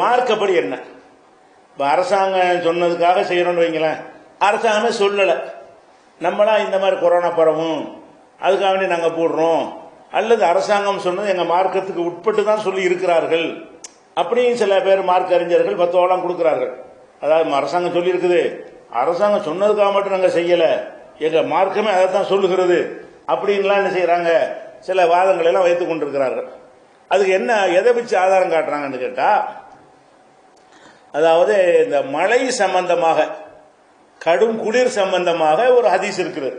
மார்க்கப்படி என்ன? இப்போ அரசாங்கம் சொன்னதுக்காக செய்யணும்னு வைங்களேன், அரசாங்கமே சொல்லலை, நம்மளா இந்த மாதிரி கொரோனா பரவும் அதுக்காக வேண்டி நாங்கள் போடுறோம், அல்லது அரசாங்கம் சொன்னது எங்கள் மார்க்கத்துக்கு உட்பட்டு தான் சொல்லி இருக்கிறார்கள் அப்படியும் சில பேர் மார்க்க அறிஞர்கள் பத்துவாலாம் கொடுக்குறார்கள். அதாவது அரசாங்கம் சொல்லி இருக்குது, அரசாங்கம் சொன்னதுக்காக மட்டும் நாங்கள் செய்யலை, எங்கள் மார்க்கமே அதை தான் சொல்லுகிறது அப்படின்லாம் என்ன செய்யறாங்க, சில வாதங்களை எல்லாம் வைத்துக் கொண்டிருக்கிறார்கள். அதுக்கு என்ன எதை வச்சு ஆதாரம் காட்டுறாங்கன்னு கேட்டா, அதாவது இந்த மழை சம்பந்தமாக, கடும் குளிர் சம்பந்தமாக ஒரு ஹதீஸ் இருக்குது.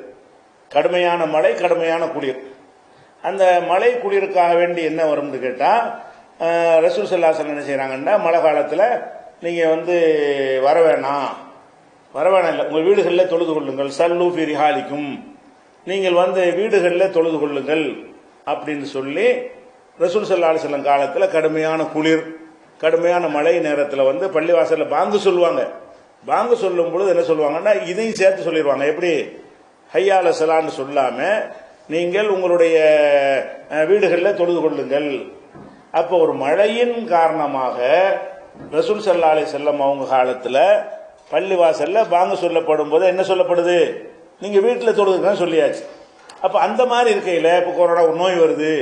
கடுமையான மழை, கடுமையான குளிர். அந்த மழை குளிருக்காக வேண்டி என்ன வரும்னு கேட்டா, ரசூல் ஸல்லல்லாஹு அலைஹி வஸல்லம் என்ன செய்யறாங்கன்னா, மழை காலத்தில் நீங்க வர வேணாம் இல்லை, உங்கள் வீடுகளில் தொழுது கொள்ளுங்கள், சல்லு ஃபீ ரிஹாலிக்கும், நீங்கள் வீடுகளில் தொழுது கொள்ளுங்கள் அப்படின்னு சொல்லி ரசூல் ஸல்லல்லாஹு அலைஹி வஸல்லம் காலத்தில் கடுமையான குளிர், கடுமையான மழை நேரத்தில் பள்ளிவாசலில் பாங்கு சொல்லுவாங்க. பாங்கு சொல்லும் பொழுது என்ன சொல்லுவாங்கன்னா, இதையும் சேர்த்து சொல்லிடுவாங்க. எப்படி? ஹய்யா அலா ஸலான்னு சொல்லாம நீங்கள் உங்களுடைய வீடுகளில் தொழுது கொள்ளுங்கள். அப்போ ஒரு மழையின் காரணமாக ரசூல் ஸல்லல்லாஹு அலைஹி வஸல்லம் அவங்க காலத்தில் பள்ளிவாசல்ல பாங்கு சொல்லப்படும் போது என்ன சொல்லப்படுது? நீங்க வீட்டில் தொழுதுன்னு சொல்லியாச்சு. அப்போ அந்த மாதிரி இருக்கையில் இப்போ கொரோனா நோய் வருது,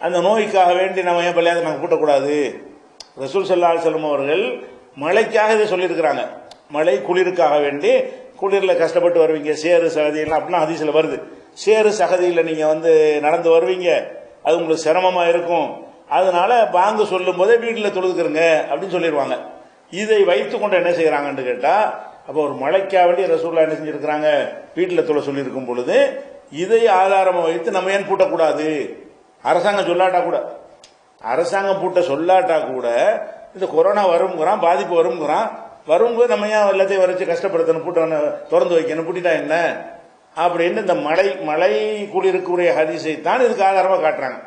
அந்த நோய்க்காக வேண்டி நம்ம ஏன் பள்ளியாக நாங்கள் கூட்டக்கூடாது? ரசூல் ஸல்லல்லாஹு அலைஹி வஸல்லம் அவர்கள் மழைக்காக இதை சொல்லியிருக்கிறாங்க. மழை குளிருக்காக வேண்டி, குளிரில் கஷ்டப்பட்டு வருவீங்க, சேரு சகதியெல்லாம் அப்படின்னா ஹதீஸில் வருது. சேரு சகதியில் நீங்கள் நடந்து வருவீங்க, அது உங்களுக்கு சிரமமாக இருக்கும், அதனால பாங்கு சொல்லும் போதே வீட்டில் தொழுதுக்கிறங்க அப்படின்னு சொல்லிடுவாங்க. இதை வைத்துக்கொண்டு என்ன செய்யறாங்கன்னு கேட்டா, அப்போ ஒரு மழைக்காக வேண்டி ரசூலுல்லாஹ் என்ன செஞ்சிருக்கிறாங்க, வீட்டில் தொழ சொல்லியிருக்கும் பொழுது இதை ஆதாரமாக வைத்து நம்ம ஏன் பூட்டக்கூடாது? அரசாங்கம் சொல்லாட்டா கூட, அரசாங்கம் பூட்ட சொல்லாட்டா கூட இந்த கொரோனா வருங்கிறான், பாதிப்பு வருங்கிறான், வரும்போது நம்ம ஏன் எல்லாத்தையும் வரைச்சு கஷ்டப்படுத்தணும், பூட்ட திறந்து வைக்கணும், பூட்டிட்டா என்ன அப்படின்னு இந்த மழை குளிருக்குரிய ஹதீஸை தான் இதுக்கு ஆதாரமாக காட்டுறாங்க.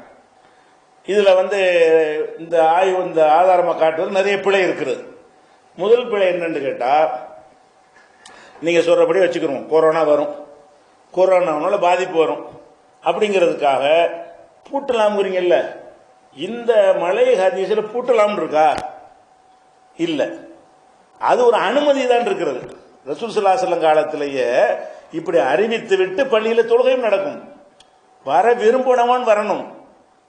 இதுல இந்த ஆதாரமாக காட்டுவது நிறைய பிழை இருக்கிறது. முதல் பிழை என்னன்னு கேட்டா, நீங்க சொல்றபடி வச்சுக்கிறோம், கொரோனா வரும், கொரோனாவால பாதிப்பு வரும் அப்படிங்கிறதுக்காக பூட்டலாம்ங்கிறீங்கல்ல, இந்த மழை ஹதீஸில் பூட்டலாம் இருக்கா? இல்ல, அது ஒரு அனுமதி தான் இருக்கிறது. ரசூல் ஸல்லல்லாஹு அலைஹி வஸல்லம் காலத்திலேயே இப்படி அறிவித்து விட்டு பள்ளியில தொழுகையும் நடக்கும். வர விரும்பினவன் வரணும்,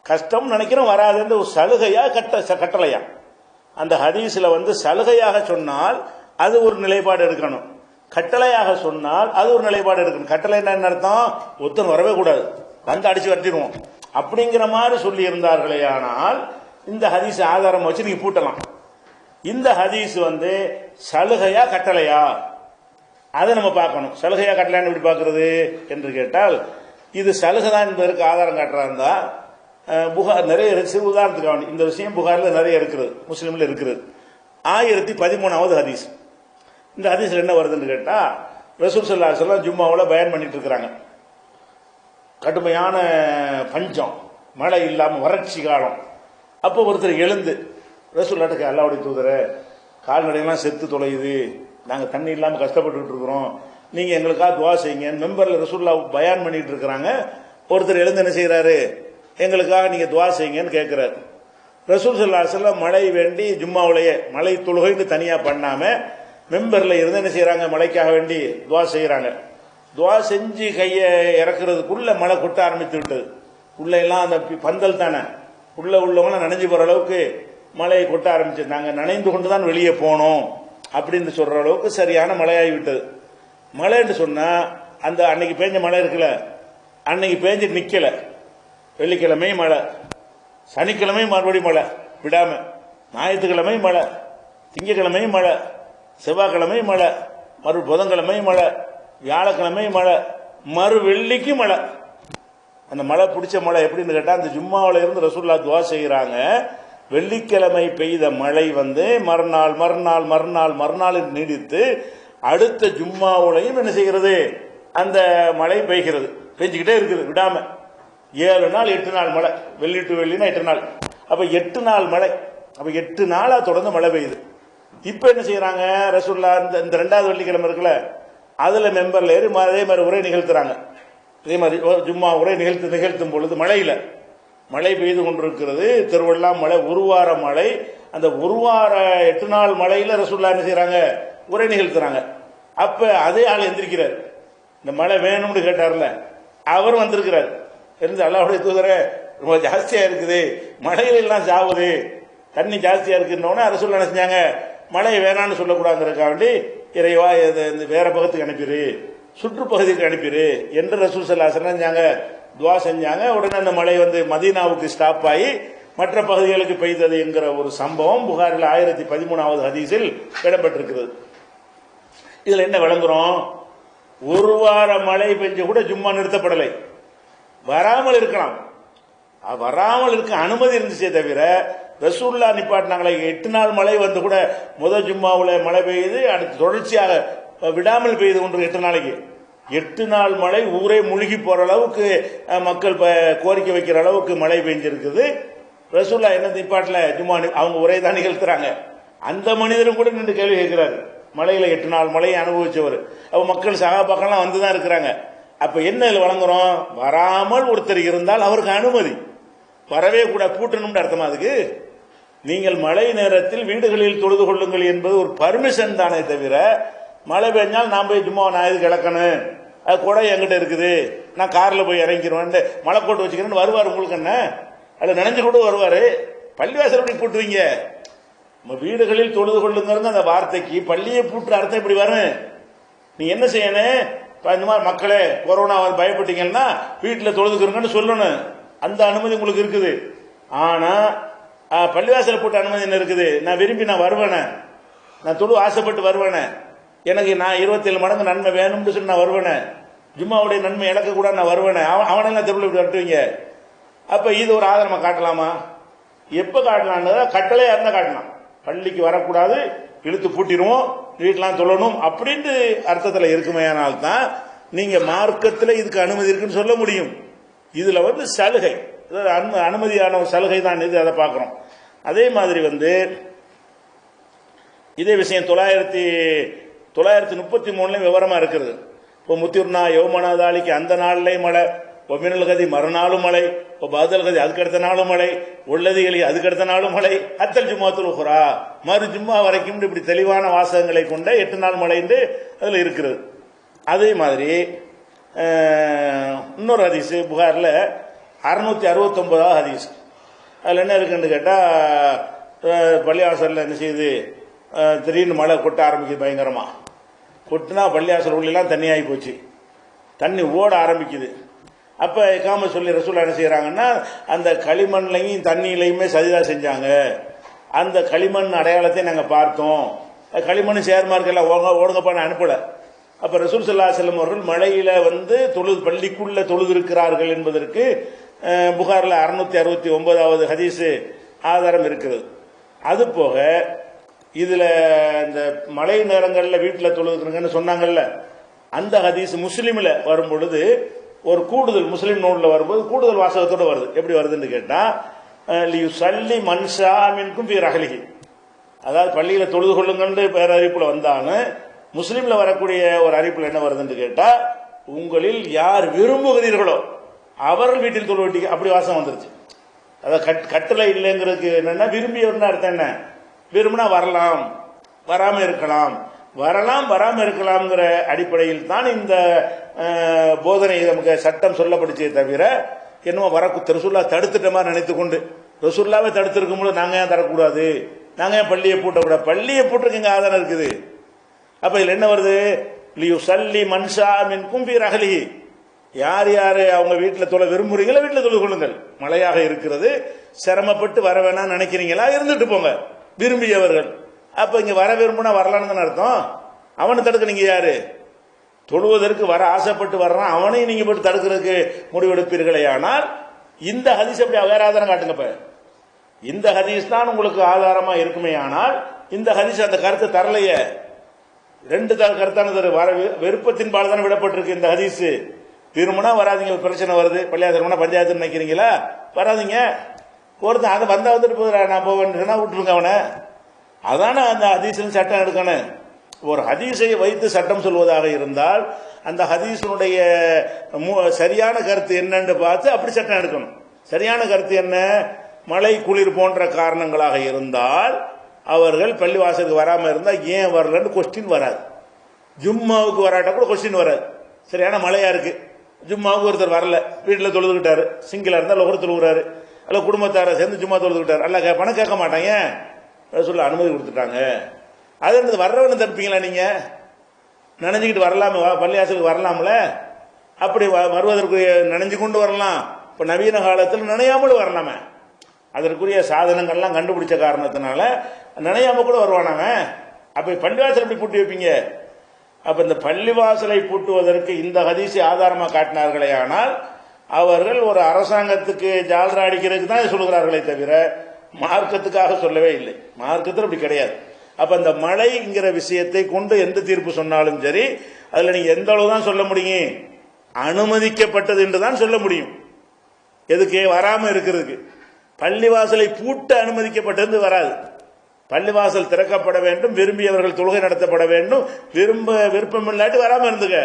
கஷ்டம் நினைக்கிறோம் வராதுன்ற ஒரு சலுகையா கட்டளையா? அந்த ஹதீஸ்ல சலுகையாக சொன்னால் அது ஒரு நிலைப்பாடு எடுக்கணும், கட்டளையாக சொன்னால் அது ஒரு நிலைப்பாடு எடுக்கணும். கட்டளை என்ன அர்த்தம்? ஒருத்தன் வரவே கூடாது, அடிச்சு வரட்டிடுவோம் அப்படிங்கிற மாதிரி சொல்லி இருந்தார்களே, ஆனால் இந்த ஹதீஸ் ஆதாரம் வச்சு நீங்க பூட்டலாம். இந்த ஹதீஸ் சலுகையா கட்டளையா அதை நம்ம பார்க்கணும். சலுகையா கட்டளையான்னு எப்படி பார்க்கறது என்று கேட்டால், இது சலுகை தான் என்பதற்கு ஆதாரம் காட்டுறாருந்தா புகார் நிறைய இருக்கு. உதாரணத்துக்கு இந்த விஷயம் புகாரில் நிறைய இருக்கிறது, முஸ்லீம்ல இருக்கிறது. 1013வது ஹதீஸ். இந்த ஹதீஸ்ல என்ன வருதுன்னு கேட்டா, ரசூல் ஸல்லல்லாஹு அலைஹி வஸல்லம் ஜும்மாவில் பயான் பண்ணிட்டு இருக்கிறாங்க. கடுமையான பஞ்சம், மழை இல்லாம வறட்சி காலம். அப்போ ஒருத்தர் எழுந்து ரசூலுல்லாஹ்ட்ட, அல்லாஹ்வுடைய தூதரே, கால்நடையெல்லாம் செத்து தொலையுது, நாங்கள் தண்ணி இல்லாமல் கஷ்டப்பட்டு இருக்கிறோம், நீங்க எங்களுக்காக துவா செய்யுங்க. மெம்பர்ல ரசூலுல்லாஹ் பயான் பண்ணிட்டு இருக்கிறாங்க. ஒருத்தர் எழுந்து என்ன செய்யறாரு, எங்களுக்காக நீங்க துவா செய்யுங்கன்னு கேட்கிறாரு. ரசூல் ஸல்லல்லாஹு அலைஹி வஸல்லம் மழை வேண்டி ஜும்மாவிலேயே மழை தொழுகைன்னு தனியா பண்ணாம மெம்பர்ல இருந்து என்ன செய்யறாங்க, மழைக்காக வேண்டி துவா செய்யறாங்க. துவா செஞ்சு கையை இறக்குறதுக்குள்ள மழை கொட்ட ஆரம்பித்து விட்டது. உள்ள எல்லாம் அந்த பந்தல் தானே, உள்ளவங்க நனைஞ்சு போற அளவுக்கு மழையை கொட்ட ஆரம்பிச்சு, நாங்க நனைந்து கொண்டுதான் வெளியே போனோம் அப்படின்னு சொல்ற அளவுக்கு சரியான மழையாகி விட்டது. மழைன்னு சொன்னா அந்த அன்னைக்கு பேஞ்ச மழை இருக்குல்ல, அன்னைக்கு பேஞ்சு நிக்கல, வெள்ளிக்கிழமை மழை, சனிக்கிழமை மறுபடியும் மழை விடாம, ஞாயிற்றுக்கிழமை மழை, திங்கக்கிழமை மழை, செவ்வாய்க்கிழமை மழை, மறு புதன்கிழமை மழை, வியாழக்கிழமை மழை, மறு வெள்ளிக்கு மழை. அந்த மழை பிடிச்ச மழை எப்படின்னு கேட்டா, அந்த ஜும்மாவில இருந்து ரசூலுல்லாஹ் துவா செய்யறாங்க. வெள்ளிக்கிழமை பெய்த மழை மறுநாள் மறுநாள் மறுநாள் மறுநாள் நீடித்து அடுத்த ஜும்மாவுலையும் என்ன செய்கிறது, அந்த மழை பெய்கிறது, பெஞ்சுக்கிட்டே இருக்குது விடாம. 7 நாள் 8 நாள் மழை, வெள்ளி டு வெள்ளினா 8 நாள், அப்ப 8 நாள் மழை, அப்ப 8 நாளா தொடர்ந்து மழை பெய்யுது. இப்ப என்ன செய்யறாங்க, ரசூலுல்லாஹ் இந்த 2வது வெள்ளிக்கிழமை இருக்குல்ல, அதுல மெம்பர்ல ஏறி அதே மாதிரி உரை நிகழ்த்துறாங்க. அதே மாதிரி ஜும்மா உரை நிகழ்த்தும் பொழுது மழையில மழை பெய்து கொண்டிருக்கிறது, திருவள்ளா மழை, உருவார மழை. அந்த உருவார 8 நாள் மழையில ரசூலுல்லாஹ் என்ன செய்யறாங்க, உரை நிகழ்த்துறாங்க. அப்ப அதே ஆள் எந்திரிக்கிறார். இந்த மழை வேணும்னு கேட்டார்ல, அவர் வந்திருக்கிறார். இருந்து அல்லாஹ்வுடைய தூதரே ரொம்ப ஜாஸ்தியா இருக்குது, மழையில எல்லாம் சாவுது, தண்ணி ஜாஸ்தியா இருக்குன்னோட ரசூலுல்லாஹ் என்ன செஞ்சாங்க, மழை வேணான்னு சொல்லக்கூடாதுங்கிறதுக்காக வேண்டி இறைவா இந்த வேற பக்கத்துக்கு அனுப்பிடு, சுற்றுப்பகுதிக்கு அனுப்பிடு என்று ரசூல் ஸல்லல்லாஹு அலைஹி வஸல்லம் செஞ்சாங்க, துவா செஞ்சாங்க. உடனே அந்த மழை மதீனாவுக்கு ஸ்டாப் ஆகி மற்ற பகுதிகளுக்கு பெய்தது என்கிற ஒரு சம்பவம் புகாரில் 1013வது ஹதீஸில் இடம்பெற்றிருக்கிறது. இதுல என்ன விளங்குறோம், ஒரு வார மழை பெஞ்சு கூட ஜும்மா நிறுத்தப்படலை, வராமல் இருக்கலாம், வராமல் இருக்க அனுமதி இருந்துச்சே தவிர ரசூலுல்லாஹ் நிப்பாட்டினாங்களே. 8 நாள் மழை வந்து கூட முதல் ஜும்மாவில் மழை பெய்யுது, அடுத்து தொடர்ச்சியாக விடாமல் பெய்து கொண்டு 8 நாளைக்கு 8 நாள் மழை ஊரே முழுகி போற அளவுக்கு மக்கள் கோரிக்கை வைக்கிற அளவுக்கு மழை பெஞ்சிருக்குது. ரசூலுல்லாஹ் என்ன நிப்பாட்டல, ஜும்மா அவங்க உரை தான் நிகழ்த்துறாங்க. அந்த மனிதரும் கூட நின்று கேள்வி கேட்கிறாரு, மழையில 8 நாள் மழையை அனுபவிச்சவர். அப்ப மக்கள் சகாபாக்கெல்லாம் வந்துதான் இருக்கிறாங்க. அப்ப என்ன வழங்குறோம், வராமல் ஒருத்தர் இருந்தால் அவருக்கு அனுமதி, வரவே கூட பூட்டணும்னு அர்த்தமா அதுக்கு. நீங்கள் மழை நேரத்தில் வீடுகளில் தொழுது கொள்ளுங்கள் என்பது ஒரு பர்மிஷன் தானே தவிர, மழை பெஞ்சால் நான் போய் ஜும்மா நான் இது கிடக்கணும், அது கூட என்கிட்ட இருக்குது, நான் கார்ல போய் இறங்கிடுவேன், மழை போட்டு வச்சுக்கிறேன்னு வருவார். உங்களுக்கு என்ன, அது நினைஞ்சு கூட வருவாரு. பள்ளிவாசல் எப்படி பூட்டுவீங்க, வீடுகளில் தொழுது கொள்ளுங்கிறது அந்த வார்த்தைக்கு பள்ளியை பூட்டுற அர்த்தம் இப்படி வரும். நீ என்ன செய்யணும், இந்த மாதிரி மக்களே கொரோனா பயப்பட்டீங்கன்னா வீட்டில் தொழுதுக்கிறங்கன்னு சொல்லணும், அந்த அனுமதி உங்களுக்கு இருக்குது. ஆனா பள்ளிவாசல் போட்ட அனுமதி என்ன இருக்குது, நான் விரும்பி நான் வருவேனே, நான் தொழு ஆசைப்பட்டு வருவேனே, எனக்கு நான் 27 மடங்கு நன்மை வேணும்னு சொல்லி நான் வருவேனே, ஜும்மாவுடைய நன்மை இழக்க கூட நான் வருவேனே, அவனெல்லாம் தெருவில் இப்படி கட்டுவீங்க. அப்ப இது ஒரு ஆதாரமா காட்டலாமா, எப்ப காட்டலாம், கட்டளையா இருந்தா காட்டலாம். பள்ளிக்கு வரக்கூடாது, இழுத்து பூட்டிடுவோம், வீட்டெல்லாம் தொழணும் அப்படின்ட்டு அர்த்தத்தில் இருக்குமையானால்தான் நீங்க மார்க்கத்தில் இதுக்கு அனுமதி இருக்குன்னு சொல்ல முடியும். இதுல சலுகை, அனுமதியான ஒரு சலுகை தான் இது, அதை பார்க்கிறோம். அதே மாதிரி இதே விஷயம் 933 விவரமா இருக்கிறது. இப்போ முத்திர்னா யௌமனாதாலிக்கு அந்த நாள்லேயும் மழை, ஒமினல் கதி மறுநாளும் மழை, பாதல் கதி அதுக்கடுத்த நாளும் மழை, உள்ளதிகளி அதுக்கடுத்த நாளும் மழை, அத்தல் ஜும்மாத்துல் உஹ்ரா மறு ஜும்மா வரைக்கும் இப்படி தெளிவான வாசகங்களை கொண்ட 8 நாள் மழை என்று அதில் இருக்கிறது. அதே மாதிரி இன்னொரு ஹதீஸ் புகாரில் 669வது ஹதீஸ். அதில் என்ன இருக்குன்னு கேட்டால், பள்ளிவாசலில் என்ன செய்யுது, திடீர்னு மழை கொட்ட ஆரம்பிக்குது, பயங்கரமா கொட்டினா பள்ளிவாசல் உள்ளெல்லாம் தண்ணி ஆகி போச்சு, தண்ணி ஓட ஆரம்பிக்குது. அப்ப இக்காம சொல்லி ரசூலுல்லாஹ் என்ன செய்யறாங்கன்னா, அந்த களிமண்லையும் தண்ணியிலையுமே சஜிதா செஞ்சாங்க, அந்த களிமண் அடையாளத்தை நாங்க பார்த்தோம், களிமண் சேர்மார்க்கெல்லாம் ஓடுங்கப்பான்னு அனுப்பல. அப்ப ரசூல் ஸல்லல்லாஹு அலைஹி வஸல்லம் அவர்கள் மழையில தொழுது பள்ளிக்குள்ள தொழுது இருக்கிறார்கள் என்பதற்கு புகார்ல 669வது ஹதீஸ் ஆதாரம் இருக்கிறது. அது போக இதுல இந்த மழை நேரங்கள்ல வீட்டில் தொழுதுக்கிறங்கன்னு சொன்னாங்கல்ல, அந்த ஹதீஸ் முஸ்லிம்ல வரும் பொழுது ஒரு கூடுதல், முஸ்லிம் நூல்ல வரும்போது கூடுதல் வாசகத்தோட வருது. எப்படி வருதுன்னு கேட்டா, லியுஸல்லி மன் ஷாஅ மின்கும் ஃபீ ரஹ்லிஹி, அதாவது பள்ளியில தொழுது கொள்ளுங்கன்னு வேற அறிவிப்புல வந்தாலும் முஸ்லிம்ல வரக்கூடிய ஒரு அறிவிப்புல என்ன வருதுன்னு கேட்டா, உங்களில் யார் விரும்புகிறீர்களோ அவர்கள் வீட்டில் தொழுவீங்க, அப்படி வாசம் வந்துருச்சு. அதாவது கட்டளை இல்லைங்கிறதுக்கு என்னன்னா, விரும்பியவர்னு அர்த்தம் என்ன, விரும்பினா வரலாம், வராம இருக்கலாம், வரலாம் வராம இருக்கலாம்ங்கிற அடிப்படையில் தான் இந்த போதனை நமக்கு சட்டம் சொல்லப்படுச்சே தவிர, என்னமோ ரசூலுல்லாஹ் தடுத்துட்ட மாதிரி நினைத்து கொண்டு, ரசூலுல்லாஹ்வே தடுத்திருக்கும் போது நாங்க ஏன் தரக்கூடாது, நாங்க ஏன் பள்ளியை பூட்டக்கூடாது, பள்ளியை பூட்டுறதுக்கு ஆதாரம் இருக்குது. அப்ப இதுல என்ன வருது, லியுஸல்லி மன் ஷாஅ மின்கும் ஃபீ ரஹ்லிஹி, யார் யாரு அவங்க வீட்டில் தொழ விரும்புறீங்களோ வீட்டில் தொழு கொள்ளுங்கள், மழையாக இருக்கிறது, சிரமப்பட்டு வர வேணாம் நினைக்கிறீங்களா, இருந்துட்டு போங்க விரும்பியவர்கள். அப்ப இங்க வர விரும்புனா வரலான்னு அர்த்தம். அவனை தடுக்க நீங்க யாரு, தொழுவதற்கு வர ஆசைப்பட்டு வர்றான், அவனையும் நீங்க போட்டு தடுக்கிறதுக்கு முடிவெடுப்பீர்களே. ஆனால் இந்த ஹதீஸ் அப்படி வேற ஆதாரம் காட்டுங்கப்ப, இந்த ஹதீஸ் தான் உங்களுக்கு ஆதாரமா இருக்குமே. ஆனால் இந்த ஹதீஸ் அந்த கருத்தை தரலையே, ரெண்டு கருத்தான வர விருப்பத்தின் பால் தானே விடப்பட்டிருக்கு இந்த ஹதீஸ். விரும்பினா வராதிங்க, பிரச்சனை வருது, பள்ளியாசனா பஞ்சாயத்து நினைக்கிறீங்களா, வராதிங்க, ஒருத்தன் அதை வந்தா வந்துட்டு போதுரா, நான் போவேன்னா விட்டுருங்க அவனை. அதான அந்த ஹதீஸில் சட்டம் எடுக்கணும். ஒரு ஹதீஸை வைத்து சட்டம் சொல்வதாக இருந்தால் அந்த ஹதீஸினுடைய சரியான கருத்து என்னன்னு பார்த்து அப்படி சட்டம் எடுக்கணும். சரியான கருத்து என்ன? மழை குளிர் போன்ற காரணங்களாக இருந்தால் அவர்கள் பள்ளிவாசலுக்கு வராமல் இருந்தால் ஏன் வரலன்னு கொஸ்டின் வராது. ஜும்மாவுக்கு வராட்டா கூட கொஸ்டின் வராது. சரியான மழையா இருக்கு, ஜும்மாவுக்கு ஒருத்தர் வரல, வீட்டில் தொழுதுகிட்டாரு, சிங்கிளா இருந்தால் லொகர் தொழுகிறாரு, அல்ல குடும்பத்தார சேர்ந்து ஜும்மா தொழுதுகிட்டாரு, அல்ல பணம் கேட்க மாட்டாங்க, சொல்ல அனுமதி கொடுத்துட்டாங்க. அது வர்றவனு தடுப்பீங்களா? நீங்க நினைஞ்சுக்கிட்டு வரலாமே, பள்ளிவாசலுக்கு வரலாம்ல, அப்படி வருவதற்கு நினைஞ்சு கொண்டு வரலாம். இப்ப நவீன காலத்தில் நினையாமல் வரலாமே, அதற்குரிய சாதனங்கள்லாம் கண்டுபிடிச்ச காரணத்தினால நினையாம கூட வருவானாங்க. அப்ப பள்ளிவாசல் எப்படி பூட்டி வைப்பீங்க? அப்ப இந்த பள்ளிவாசலை பூட்டுவதற்கு இந்த ஹதீஸை ஆதாரமாக காட்டினார்களே, ஆனால் அவர்கள் ஒரு அரசாங்கத்துக்கு ஜால்ரா அடிக்கிறதுக்கு தான் சொல்லுகிறார்களே தவிர மார்க்கத்துக்காக சொல்லவே இல்லை. மார்க்கத்தில் அப்படி கிடையாது. அப்ப அந்த மழைங்கிற விஷயத்தை கொண்டு எந்த தீர்ப்பு சொன்னாலும் சரி, அதுல நீங்க எந்த அளவு தான் சொல்ல முடியும்? அனுமதிக்கப்பட்டது என்று தான் சொல்ல முடியும். எதுக்கு? வராம இருக்கிறதுக்கு. பள்ளிவாசலை பூட்ட அனுமதிக்கப்பட்டது வராது. பள்ளிவாசல் திறக்கப்பட வேண்டும், விரும்பியவர்கள் தொழுகை நடத்தப்பட வேண்டும், விருப்பம் இல்லாட்டி வராம இருந்துக்க.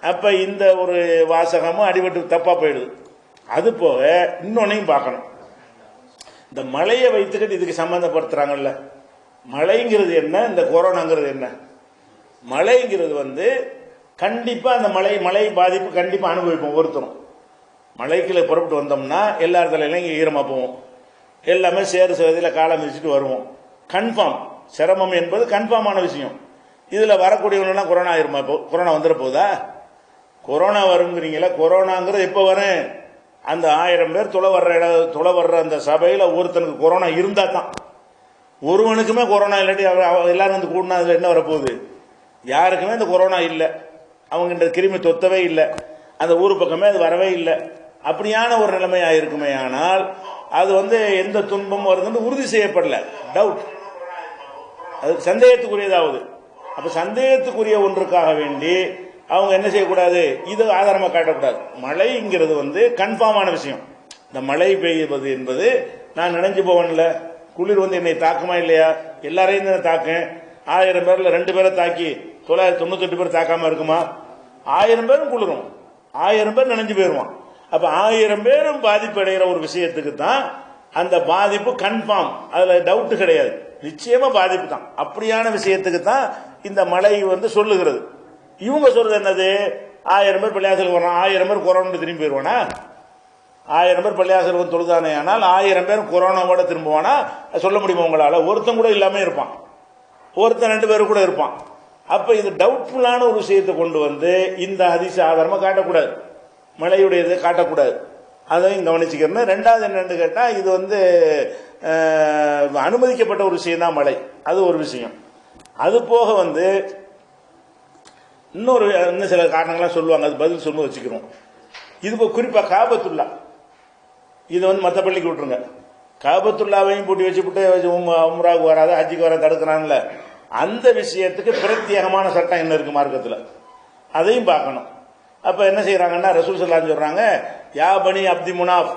அப்ப இந்த ஒரு வாசகமும் அடிபட்டு தப்பா போயிடுது. அது போக இன்னொன்னையும் பார்க்கணும். இந்த மழையை வைத்துக்கிட்டு இதுக்கு சம்பந்தப்படுத்துறாங்கல்ல, மழைங்கிறது என்ன, இந்த கொரோனாங்கிறது என்ன? மழைங்கிறது கண்டிப்பா அந்த மழை பாதிப்பு கண்டிப்பா அனுபவிப்போம். ஒருத்தரும் மழைக்குள்ள புறப்பட்டு வந்தோம்னா எல்லார் தலையிலும் இங்கே ஈரமா போவோம், எல்லாமே சேறு சேதியில் காலை மிதிச்சுட்டு வருவோம். கன்ஃபார்ம் சிரமம் என்பது கன்ஃபார்மான விஷயம். இதுல வரக்கூடியவங்கலாம் கொரோனா ஆயிருமா? இப்போ கொரோனா வந்துட போதா? கொரோனா வருங்கிறீங்களா? கொரோனாங்கிறது எப்போ வரும்? அந்த 1000 பேர் தொலை வர்ற அந்த சபையில் ஒருத்தனுக்கு கொரோனா இருந்தா தான். ஒருவனுக்குமே கொரோனா இல்லாட்டி எல்லாரும் வந்து கூடனா அதுல என்ன வரப்போகுது? யாருக்குமே இந்த கொரோனா இல்லை, அவங்க இந்த கிருமி தொத்தவே இல்லை, அந்த ஊர் பக்கமே அது வரவே இல்லை. அப்படியான ஒரு நிலைமை ஆயிருக்குமே. ஆனால் அது எந்த துன்பமும் வருதுன்னு உறுதி செய்யப்படல, டவுட், அது சந்தேகத்துக்குரியதாவது. அப்ப சந்தேகத்துக்குரிய ஒன்றுக்காக வேண்டி அவங்க என்ன செய்யக்கூடாது? இது ஆதாரமா காட்டக்கூடாது. மழைங்கிறது கன்ஃபார்மான விஷயம். இந்த மழை பெய்வது என்பது நான் நினைஞ்சு போவேன்ல, குளிர் என்னை தாக்குமா இல்லையா? எல்லாரையும் தானே தாக்கும். 1000 பேர்ல 2 பேரை தாக்கி 998 பேர் தாக்காம இருக்குமா? 1000 பேரும் குளிரும், 1000 பேர் நினைஞ்சு போயிருவான். அப்ப 1000 பேரும் பாதிப்பு அடைகிற ஒரு விஷயத்துக்கு தான் அந்த பாதிப்பு கன்ஃபார்ம், அதுல டவுட் கிடையாது, நிச்சயமா பாதிப்பு தான். அப்படியான விஷயத்துக்கு தான் இந்த மழை சொல்லுகிறது. இவங்க சொல்றது என்னது? 1000 பேர் பள்ளியாசலுக்கு வரான், 1000 பேர் கொரோனா திரும்பி போயிருவானா? 1000 பேர் பள்ளியாசலுக்கு தொழுதானே, ஆனால் 1000 பேர் கொரோனாவோட திரும்புவானா? சொல்ல முடியுமா உங்களால? ஒருத்தன் கூட இல்லாம இருப்பான், ஒருத்தன் 2 பேர் கூட இருப்பான். அப்ப இது டவுட்ஃபுல்லான ஒரு விஷயத்தை கொண்டு இந்த ஹதீஸ் ஆதாரமா காட்டக்கூடாது, மழையுடையதை காட்டக்கூடாது. அதையும் கவனிச்சுக்கிறேன். ரெண்டாவது என்னன்னு கேட்டா, இது அனுமதிக்கப்பட்ட ஒரு விஷயம் தான் மழை, அது ஒரு விஷயம். அது போக இன்னும் சில காரணங்கள்லாம் சொல்லுவாங்க, அது பதில் சொல்ல வச்சுக்கிறோம். இது குறிப்பா காபத்துல்லா, இது மற்ற பள்ளிக்கு விட்டுருங்க, காபத்துல்லாவையும் பூட்டி வச்சுட்டு உம்ராவுக்கு வராது, ஹஜ்ஜிக்கு வர தடுக்கிறான்ல, அந்த விஷயத்துக்கு பிரத்யேகமான சட்டம் என்ன இருக்கு மார்க்கத்தில், அதையும் பார்க்கணும். அப்ப என்ன செய்யறாங்கன்னா, ரசூல் ஸல்லல்லாஹு அலைஹி சொல்றாங்க, யா பனி அப்து முனாஃப்,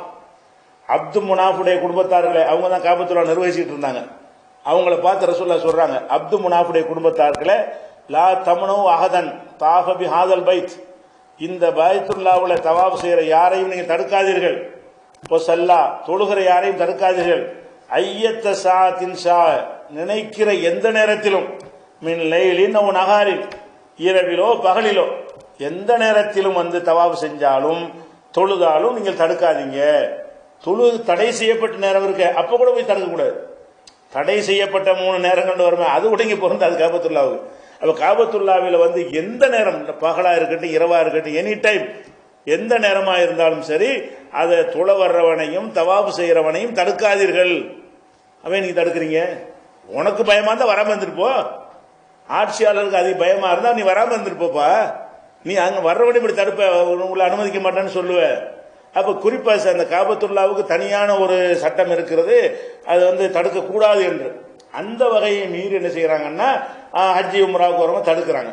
அப்து முனாஃபுடைய குடும்பத்தார்களே, அவங்க தான் காபத்துல்லா நிர்வகிச்சுட்டு இருந்தாங்க. அவங்கள பார்த்து ரசூலுல்லாஹ் சொல்றாங்க, அப்து முனாஃபுடைய குடும்பத்தார்களே, லா தமனு அஹதன் தாஃப பி ஹாதல் பைத், இந்த பைத்துல்லாவுல தவாஃப் செய்யற யாரையும் நீங்க தடுக்காதீர்கள், பொசல்லா தொழுகிற யாரையும் தடுக்காதீர்கள், ஐயத்த சாத்தின் ஷா நினைக்கிற எந்த நேரத்திலும், மின் லைலின் அவ் நகாரில் இரவிலோ பகலிலோ எந்த நேரத்திலும் தவாஃப் செஞ்சாலும் தொழுதாலும் நீங்கள் தடுக்காதீங்க. தடை செய்யப்பட்ட நேரம் இருக்கு, அப்ப கூட போய் தடுக்க கூடாது. தடை செய்யப்பட்ட 3 நேரங்கள் வருமே, அது உடங்கி போறது அது காபத்துல்லாவுக்கு. அப்ப காபத்துல்லாவில எந்த நேரம், பகலா இருக்கட்டும் இரவா இருக்கட்டும், எனி டைம் எந்த நேரமா இருந்தாலும் சரி, அதை தொழ வர்றவனையும் தவாஃப் செய்யறவனையும் தடுக்காதீர்கள். அவன் நீங்க தடுக்கிறீங்க, உனக்கு பயமா இருந்தா வராம இருந்துட்டு போ. ஆட்சியாளருக்கு அதிக பயமா இருந்தா நீ வராம இருந்துட்டு போப்பா, நீ அங்க வர்றவனை இப்படி தடுப்ப, உங்களை அனுமதிக்க மாட்டேன்னு சொல்லுவ. அப்ப குறிப்பா அந்த காபத்துல்லாவுக்கு தனியான ஒரு சட்டம் இருக்கிறது, அது தடுக்க கூடாது என்று. அந்த வகையை மீறி என்ன செய்யறாங்கன்னா, ஹஜ்ஜி உம்ராவுக்கு வரவங்க தடுக்கிறாங்க.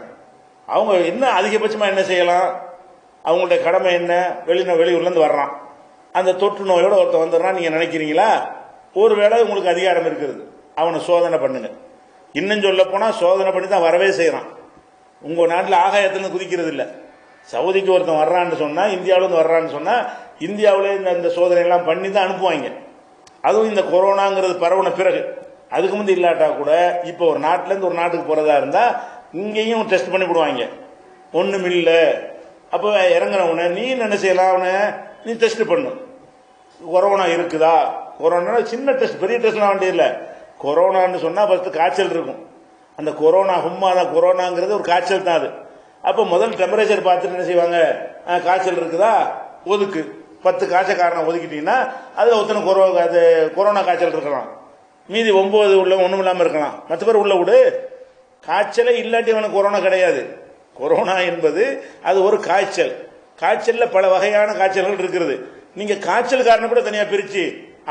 அவங்க என்ன அதிகபட்சமா என்ன செய்யலாம்? அவங்களுடைய கடமை என்ன? வெளியூர்ல இருந்து வர்றான், அந்த தொற்று நோயோட ஒருத்தர் வந்துடுறான், நீங்க நினைக்கிறீங்களா? ஒருவேளை உங்களுக்கு அதிகாரம் இருக்கிறது, அவனை சோதனை பண்ணுங்க. இன்னும் சொல்ல போனா சோதனை பண்ணி தான் வரவே செய்யறான். உங்க நாட்டில் ஆகாயத்துல குதிக்கிறது இல்லை, சவுதிக்கு ஒருத்தன் வர்றான்னு சொன்னா, இந்தியாவிலேருந்து வர்றான்னு சொன்னா, இந்தியாவிலே இந்த சோதனை எல்லாம் பண்ணி தான் அனுப்புவாங்க. அதுவும் இந்த கொரோனாங்கிறது பரவுன பிறகு. அதுக்கு முந்தைய இல்லாட்டா கூட இப்போ ஒரு நாட்டிலேருந்து ஒரு நாட்டுக்கு போறதா இருந்தா இங்கேயும் டெஸ்ட் பண்ணி விடுவாங்க. ஒண்ணும் இல்லை. அப்போ இறங்குறவன நீ என்ன செய்யலாம், அவனை நீ டெஸ்ட் பண்ணு, கொரோனா இருக்குதா. கொரோனா சின்ன டெஸ்ட், பெரிய டெஸ்ட்லாம் வேண்டிய இல்லை. கொரோனான்னு சொன்னா ஃபர்ஸ்ட் காய்ச்சல் இருக்கும். அந்த கொரோனா ஹும்மா தான், கொரோனாங்கிறது ஒரு காய்ச்சல் தான். அது அப்போ முதல் டெம்பரேச்சர் பார்த்துட்டு என்ன செய்வாங்க, காய்ச்சல் இருக்குதா ஒதுக்கு, 10 காய்ச்சல்காரனை ஒதுக்கிட்டீங்கன்னா அதுல ஒருத்தனை கொரோனா காய்ச்சல் இருக்கலாம், மீதி 9 உள்ள ஒண்ணும் இல்லாம இருக்கலாம், மற்ற பேர் உள்ள விடு. காய்ச்சலே இல்லாட்டி அவனுக்கு கொரோனா கிடையாது. கொரோனா என்பது அது ஒரு காய்ச்சல். காய்ச்சல்ல பல வகையான காய்ச்சல்கள் இருக்கிறது. நீங்க காய்ச்சல் காரணம் கூட தனியா பிரிச்சு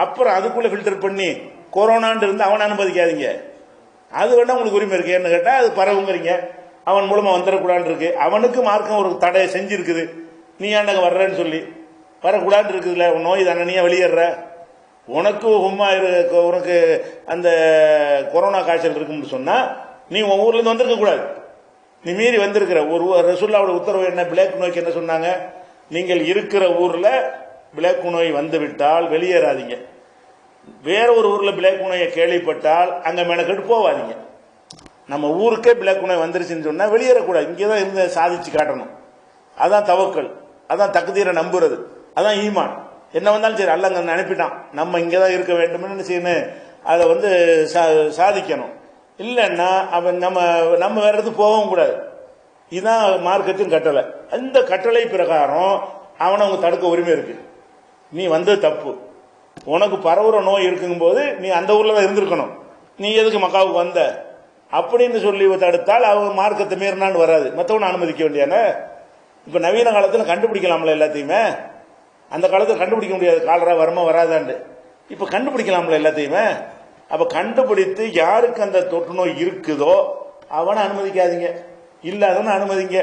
அப்புறம் அதுக்குள்ள ஃபில்டர் பண்ணி கொரோனான்னு இருந்து அவனை அனுமதிக்காதீங்க. அது வேணா உங்களுக்கு உரிமை இருக்கு. என்ன கேட்டா அது பரவுங்கிறீங்க, அவன் மூலமா வந்துடக்கூடாதுன்னு இருக்கு. அவனுக்கு மார்க்கம் ஒரு தடை செஞ்சிருக்குது. நீ ஏன்டாங்க வர்றேன்னு சொல்லி வரக்கூடாதுன்னு இருக்குதுல்ல, நோய் தானே, நீ வெளியேற. உனக்கு உம்மா உனக்கு அந்த கொரோனா காய்ச்சல் இருக்குன்னு சொன்னா நீ உன் ஊர்ல இருந்து வந்திருக்க கூடாது. நீ மீறி வந்திருக்கிற ஒரு ரசூலுல்லாஹ்வுடைய உத்தரவு என்ன, பிளேக் நோய்க்கு என்ன சொன்னாங்க, நீங்கள் இருக்கிற ஊர்ல பிளேக் நோய் வந்து விட்டால் வெளியேறாதீங்க. வேற ஒரு ஊர்ல பிளேக் நோயை கேள்விப்பட்டால் அங்க மெனக்கெட்டு போவாதீங்க. நம்ம ஊருக்கே பிளேக் நோய் வந்துருச்சுன்னு சொன்னா வெளியேறக்கூடாது, இங்கேதான் இருந்து சாதிச்சு காட்டணும். அதான் தவக்கல், அதான் தக்தீரை நம்புறது, அதான் ஈமான். என்ன வந்தாலும் சரி அல்லாஹ் அங்க அனுப்பிட்டான், நம்ம இங்கதான் இருக்க வேண்டும் செய்யணும், அதை சாதிக்கணும். இல்லைன்னா அவன் நம்ம வேற இடத்துக்கு போகவும் கூடாது. இதுதான் மார்க்கத்தின் கட்டளை. அந்த கட்டளை பிரகாரம் அவனை அவங்க தடுக்க உரிமை இருக்கு. நீ வந்து தப்பு, உனக்கு பரவுற நோய் இருக்குங்கும் போது நீ அந்த ஊர்ல தான் இருந்திருக்கணும், நீ எதுக்கு மக்காவுக்கு வந்த அப்படின்னு சொல்லி தடுத்தால் அவங்க மார்க்கத்தை மீறினான்னு வராது, மற்றவனை அனுமதிக்க வேண்டியான. இப்ப நவீன காலத்துல கண்டுபிடிக்கலாம்ல எல்லாத்தையுமே. அந்த காலத்தில் கண்டுபிடிக்க முடியாது, காலரா வருமா வராதாண்டு. இப்ப கண்டுபிடிக்கலாம்ல எல்லாத்தையுமே. அப்ப கண்டுபிடித்து யாருக்கு அந்த தொற்று நோய் இருக்குதோ அவனை அனுமதிக்காதீங்க, இல்லாதவனை அனுமதிங்க.